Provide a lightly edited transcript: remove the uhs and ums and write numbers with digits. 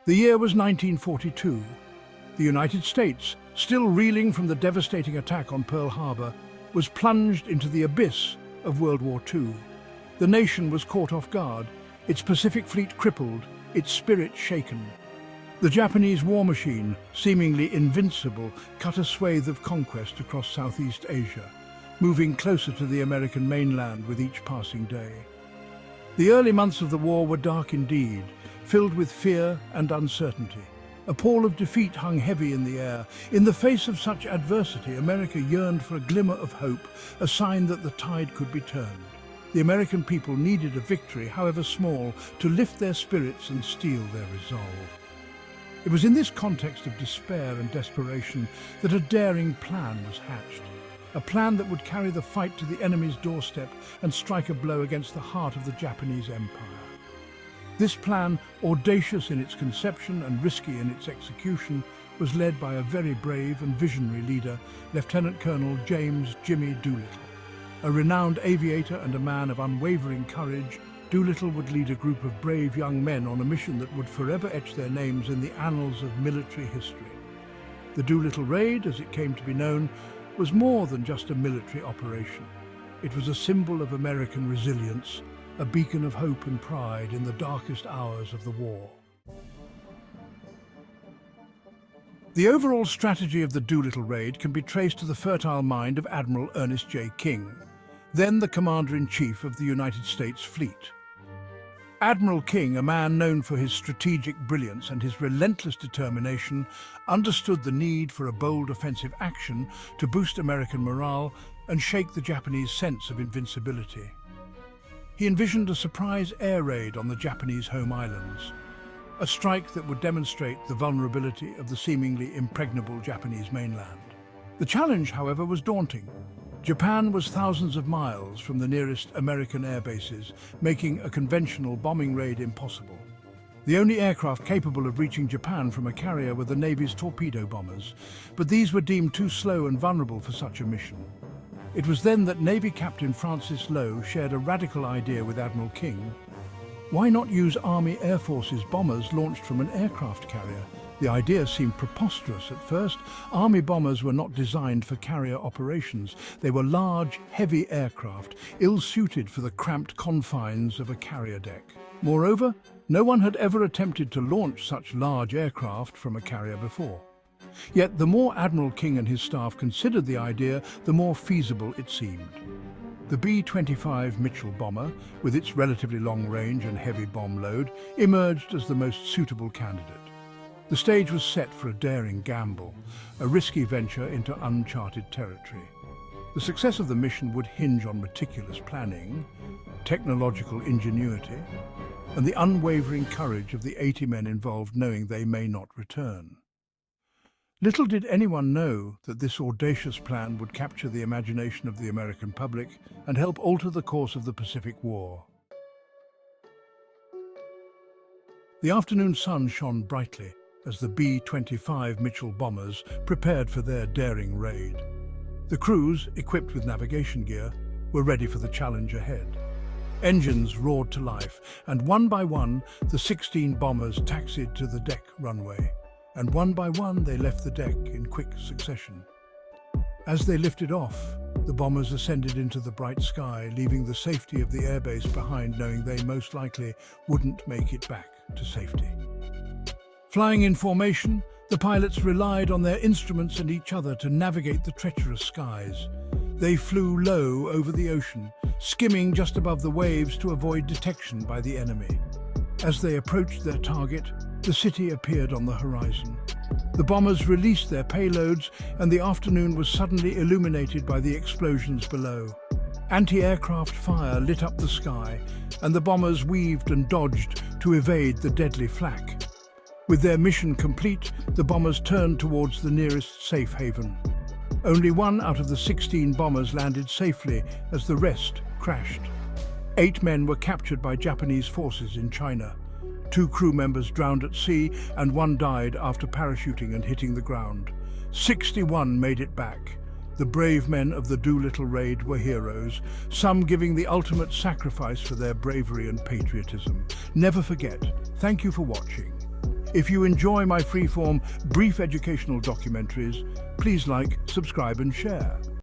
The year was 1942. The United States, still reeling from the devastating attack on Pearl Harbor, was plunged into the abyss of World War II. The nation was caught off guard, its Pacific Fleet crippled, its spirit shaken. The Japanese war machine, seemingly invincible, cut a swathe of conquest across Southeast Asia, moving closer to the American mainland with each passing day. The early months of the war were dark indeed, filled with fear and uncertainty. A pall of defeat hung heavy in the air. In the face of such adversity, America yearned for a glimmer of hope, a sign that the tide could be turned. The American people needed a victory, however small, to lift their spirits and steel their resolve. It was in this context of despair and desperation that a daring plan was hatched. A plan that would carry the fight to the enemy's doorstep and strike a blow against the heart of the Japanese Empire. This plan, audacious in its conception and risky in its execution, was led by a very brave and visionary leader, Lieutenant Colonel James "Jimmy" Doolittle. A renowned aviator and a man of unwavering courage, Doolittle would lead a group of brave young men on a mission that would forever etch their names in the annals of military history. The Doolittle Raid, as it came to be known, was more than just a military operation. It was a symbol of American resilience, a beacon of hope and pride in the darkest hours of the war. The overall strategy of the Doolittle Raid can be traced to the fertile mind of Admiral Ernest J. King, then the Commander-in-Chief of the United States Fleet. Admiral King, a man known for his strategic brilliance and his relentless determination, understood the need for a bold offensive action to boost American morale and shake the Japanese sense of invincibility. He envisioned a surprise air raid on the Japanese home islands, a strike that would demonstrate the vulnerability of the seemingly impregnable Japanese mainland. The challenge, however, was daunting. Japan was thousands of miles from the nearest American air bases, making a conventional bombing raid impossible. The only aircraft capable of reaching Japan from a carrier were the Navy's torpedo bombers, but these were deemed too slow and vulnerable for such a mission. It was then that Navy Captain Francis Lowe shared a radical idea with Admiral King. Why not use Army Air Force's bombers launched from an aircraft carrier? The idea seemed preposterous at first. Army bombers were not designed for carrier operations. They were large, heavy aircraft, ill-suited for the cramped confines of a carrier deck. Moreover, no one had ever attempted to launch such large aircraft from a carrier before. Yet the more Admiral King and his staff considered the idea, the more feasible it seemed. The B-25 Mitchell bomber, with its relatively long range and heavy bomb load, emerged as the most suitable candidate. The stage was set for a daring gamble, a risky venture into uncharted territory. The success of the mission would hinge on meticulous planning, technological ingenuity, and the unwavering courage of the 80 men involved, knowing they may not return. Little did anyone know that this audacious plan would capture the imagination of the American public and help alter the course of the Pacific War. The afternoon sun shone brightly as the B-25 Mitchell bombers prepared for their daring raid. The crews, equipped with navigation gear, were ready for the challenge ahead. Engines roared to life, and one by one, the 16 bombers taxied to the deck runway. And one by one they left the deck in quick succession. As they lifted off, the bombers ascended into the bright sky, leaving the safety of the airbase behind, knowing they most likely wouldn't make it back to safety. Flying in formation, the pilots relied on their instruments and each other to navigate the treacherous skies. They flew low over the ocean, skimming just above the waves to avoid detection by the enemy. As they approached their target, the city appeared on the horizon. The bombers released their payloads, and the afternoon was suddenly illuminated by the explosions below. Anti-aircraft fire lit up the sky, and the bombers weaved and dodged to evade the deadly flak. With their mission complete, the bombers turned towards the nearest safe haven. Only one out of the 16 bombers landed safely as the rest crashed. 8 men were captured by Japanese forces in China. 2 crew members drowned at sea, and 1 died after parachuting and hitting the ground. 61 made it back. The brave men of the Doolittle Raid were heroes, some giving the ultimate sacrifice for their bravery and patriotism. Never forget. Thank you for watching. If you enjoy my freeform, brief educational documentaries, please like, subscribe and share.